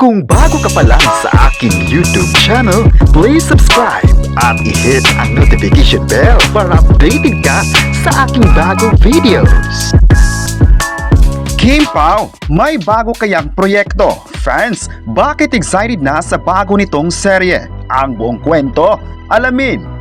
Kung bago ka pa lang sa aking YouTube channel, please subscribe at i-hit ang notification bell para updated ka sa aking bagong videos. Kim Pao, may bago kayang proyekto? Fans, bakit excited na sa bago nitong serye? Ang buong kwento, alamin!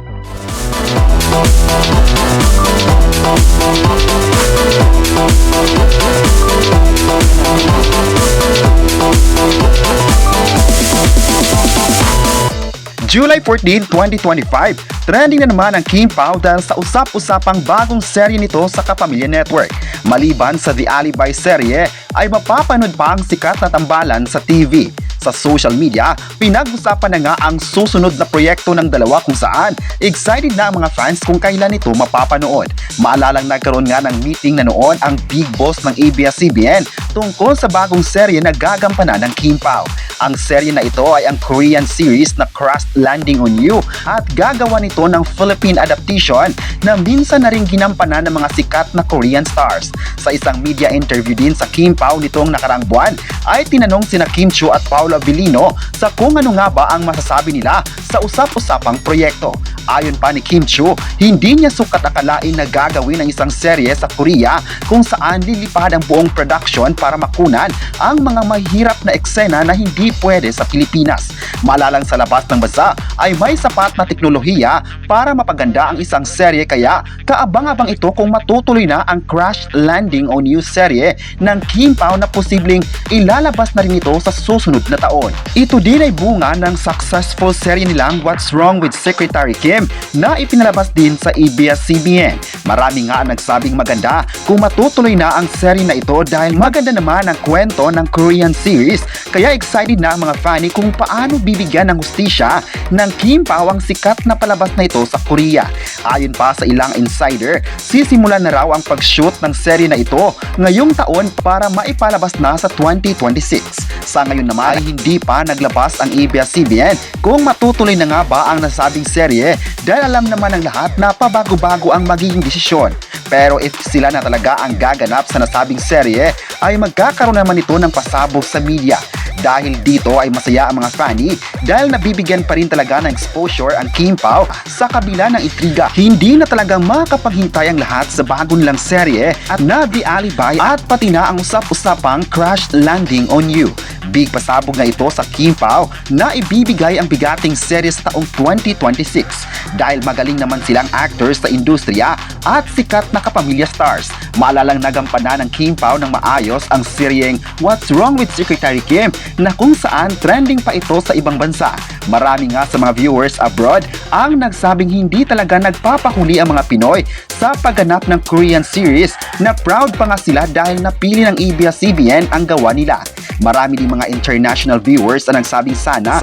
July 14, 2025, trending na naman ang Kim Pao dahil sa usap-usapang bagong serye nito sa Kapamilya Network. Maliban sa The Alibi serye, ay mapapanood pa ang sikat na tambalan sa TV. Sa social media, pinag-usapan na nga ang susunod na proyekto ng dalawa kung saan excited na ang mga fans kung kailan ito mapapanood. Maalalang nagkaroon nga ng meeting na noon ang big boss ng ABS-CBN tungkol sa bagong serye na gagampanan ng Kim Pao. Ang serye na ito ay ang Korean series na Crash Landing on You at gagawa nito ng Philippine adaptation na minsan na rin ginampanan ng mga sikat na Korean stars. Sa isang media interview din sa Kim Pao nitong nakarang buwan, ay tinanong sina Kim Chiu at Paolo Abilino sa kung ano nga ba ang masasabi nila sa usap-usapang proyekto. Ayon pa ni Kim Chiu, hindi niya sukat akalain na gagawin ang isang serye sa Korea kung saan lilipad ang buong production para makunan ang mga mahirap na eksena na hindi pwede sa Pilipinas. Malalang sa labas ng bansa ay may sapat na teknolohiya para mapaganda ang isang serye kaya kaabang-abang ito kung matutuloy na ang Crash Landing on You serye ng Kim Pao na posibleng ilalabas na rin ito sa susunod na taon. Ito din ay bunga ng successful serye nilang What's Wrong with Secretary Kim na ipinalabas din sa ABS-CBN. Marami nga nagsabing maganda kung matutuloy na ang serye na ito dahil maganda naman ang kwento ng Korean series kaya excited na ang mga fani kung paano bibigyan ng hustisya ng Kim Pao ang sikat na palabas na ito sa Korea. Ayon pa sa ilang insider, sisimulan na raw ang pag-shoot ng serye na ito ngayong taon para maipalabas na sa 2026. Sa ngayon naman ay hindi pa naglabas ang ABS-CBN kung matutuloy na nga ba ang nasabing serye dahil alam naman ng lahat na pabago-bago ang magiging desisyon. Pero if sila na talaga ang gaganap sa nasabing serye ay magkakaroon naman ito ng pasabog sa media. Dahil dito ay masaya ang mga fani dahil nabibigyan pa rin talaga ng exposure ang Kim Pao sa kabila ng intriga. Hindi na talagang makapaghintay ang lahat sa bago nilang serye at na The Alibi at pati na ang usap-usapang Crash Landing on You. Big pasabog na ito sa Kim Pao na ibibigay ang bigating serye sa taong 2026 dahil magaling naman silang actors sa industriya at sikat na kapamilya stars. Maalalang nagampanan ng Kim Pao ng maayos ang seryeng What's Wrong with Secretary Kim na kung saan trending pa ito sa ibang bansa. Marami nga sa mga viewers abroad ang nagsabing hindi talaga nagpapahuli ang mga Pinoy sa pagganap ng Korean series na proud pa nga sila dahil napili ng ABS-CBN ang gawa nila. Marami din mga international viewers ang nagsabing sana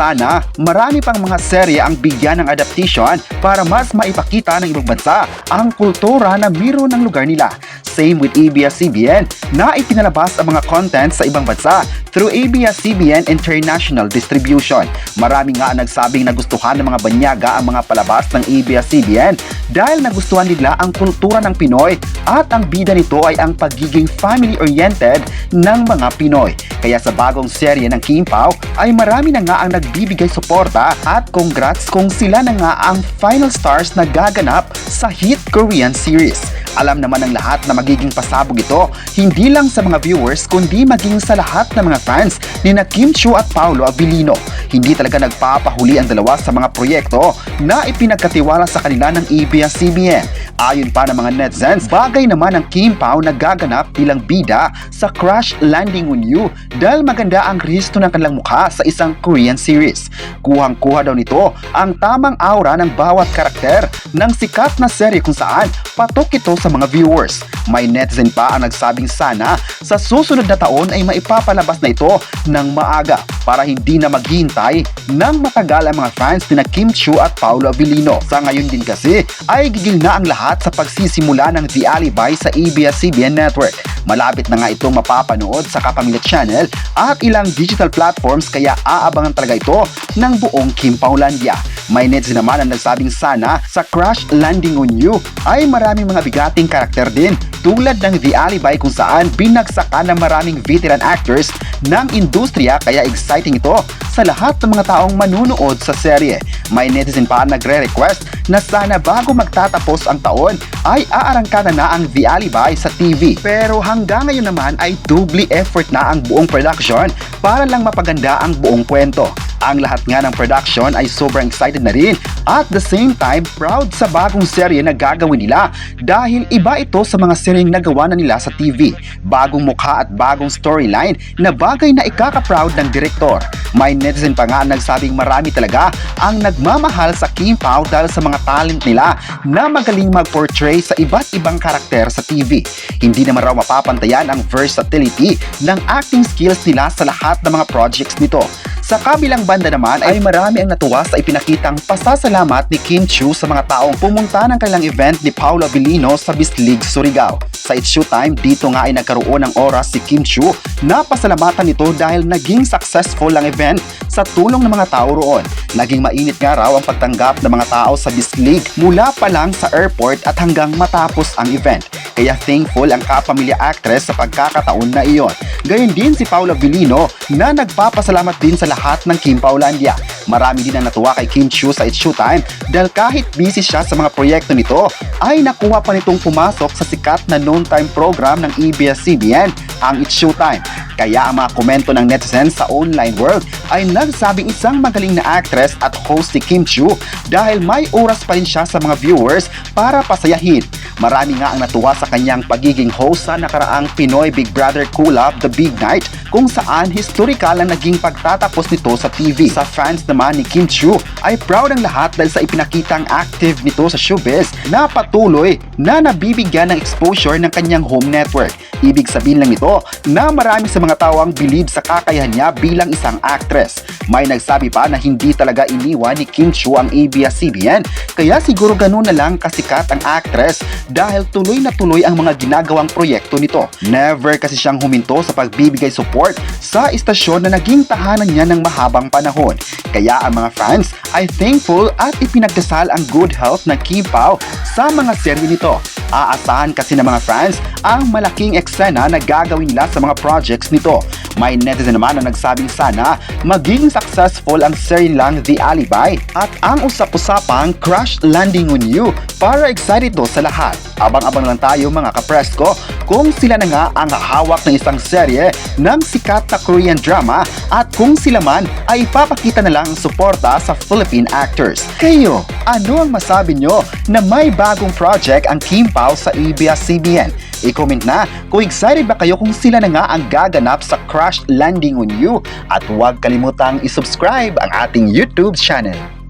marami pang mga serye ang bigyan ng adaptation para mas maipakita ng ibang bansa ang kultura na biro ng lugar nila. Same with ABS-CBN na ipinalabas ang mga content sa ibang bansa through ABS-CBN International Distribution. Marami nga nagsabing nagustuhan ng mga banyaga ang mga palabas ng ABS-CBN dahil nagustuhan nila ang kultura ng Pinoy at ang bida nito ay ang pagiging family-oriented ng mga Pinoy. Kaya sa bagong serye ng Kim Pao ay marami na nga ang nagbibigay suporta at congrats kung sila na nga ang final stars na gaganap sa hit Korean series. Alam naman ng lahat na magiging pasabog ito, hindi lang sa mga viewers kundi maging sa lahat ng mga fans ni na Kim Chiu at Paolo Abilino. Hindi talaga nagpapahuli ang dalawa sa mga proyekto na ipinagkatiwala sa kanila ng ABS-CBN. Ayon pa ng mga netizens, bagay naman ang Kim Pao na gaganap bilang bida sa Crash Landing on You dahil maganda ang rehistro ng kanilang mukha sa isang Korean series. Kuhang-kuha daw nito ang tamang aura ng bawat karakter ng sikat na serye kung saan patok ito sa mga viewers. May netizen pa ang nagsabing sana sa susunod na taon ay maipapalabas na ito ng maaga para hindi na maghihintay ng matagal ang mga fans ni na Kim Chiu at Paolo Abilino. Sa ngayon din kasi ay gigil na ang lahat sa pagsisimula ng The Alibi sa ABS-CBN Network. Malapit na nga itong mapapanood sa Kapamilya Channel at ilang digital platforms kaya aabangan talaga ito ng buong Kim Paolandia. May netizen naman ang nagsabing sana sa Crash Landing on You ay maraming mga bigating karakter din tulad ng The Alibi kung saan binagsakan ng maraming veteran actors ng industriya kaya exciting ito sa lahat ng mga taong manunood sa serye. May netizen pa nagre-request na sana bago magtatapos ang taon ay aarangkada na ang The Alibi sa TV. Pero hanggang ngayon naman ay doubly effort na ang buong production para lang mapaganda ang buong kwento. Ang lahat nga ng production ay sobrang excited na rin at the same time proud sa bagong serye na gagawin nila dahil iba ito sa mga seryeng nagawa na nila sa TV. Bagong mukha at bagong storyline na bagay na ikaka-proud ng direktor. May netizen pa nga nagsabing marami talaga ang nagmamahal sa Kim Pao dahil sa mga talent nila na magaling mag-portray sa iba't ibang karakter sa TV. Hindi naman raw mapapantayan ang versatility ng acting skills nila sa lahat ng mga projects nito. Sa kabilang banda naman ay marami ang natuwa sa ipinakitang pasasalamat ni Kim Chiu sa mga taong pumunta ng kanilang event ni Paolo Abilino sa Bislig, Surigao. Sa It's Showtime, dito nga ay nagkaroon ng oras si Kim Chiu na pasalamatan nito dahil naging successful ang event sa tulong ng mga tao roon. Naging mainit nga raw ang pagtanggap ng mga tao sa Bislig mula pa lang sa airport at hanggang matapos ang event. Kaya thankful ang kapamilya actress sa pagkakataon na iyon. Gayon din si Paolo Abilino na nagpapasalamat din sa lahat ng Kim Paulandia. Marami din ang natuwa kay Kim Chiu sa It's Showtime dahil kahit busy siya sa mga proyekto nito, ay nakuha pa nitong pumasok sa sikat na noontime program ng ABS-CBN, ang It's Showtime. Kaya ang mga komento ng netizens sa online world ay nagsabing isang magaling na actress at host si Kim Chiu dahil may oras pa rin siya sa mga viewers para pasayahin. Marami nga ang natuwa sa kanyang pagiging host sa nakaraang Pinoy Big Brother Collab The Big Night kung saan historical ang naging pagtatapos nito sa TV. Sa fans naman ni Kim Chiu ay proud ang lahat dahil sa ipinakitang active nito sa showbiz na patuloy na nabibigyan ng exposure ng kanyang home network. Ibig sabihin lang nito na marami sa mga tao ang believe sa kakayahan niya bilang isang actress. May nagsabi pa na hindi talaga iniwan ni Kim Chiu ang ABS-CBN kaya siguro ganun na lang kasikat ang actress dahil tuloy na tuloy ang mga ginagawang proyekto nito. Never kasi siyang huminto sa pagbibigay support sa istasyon na naging tahanan niya ng mahabang panahon. Kaya ang mga fans ay thankful at ipinagdasal ang good health ng Kim Pao sa mga serye nito. Aasahan kasi ng mga fans ang malaking eksena na gagawin nila sa mga projects nito. May netizen naman na nagsabing sana maging successful ang serye lang The Alibi at ang usap-usapang Crash Landing on You para excited do sa lahat. Abang-abang lang tayo mga kapresko kung sila na nga ang hawak ng isang serye ng sikat na Korean drama at kung sila man ay ipapakita na lang ang suporta sa Philippine actors. Kayo, ano ang masabi nyo na may bagong project ang Kim Pao sa ABS-CBN? I-comment na kung excited ba kayo kung sila na nga ang gaganap sa Crash Landing on You at huwag kalimutang i-subscribe ang ating YouTube channel.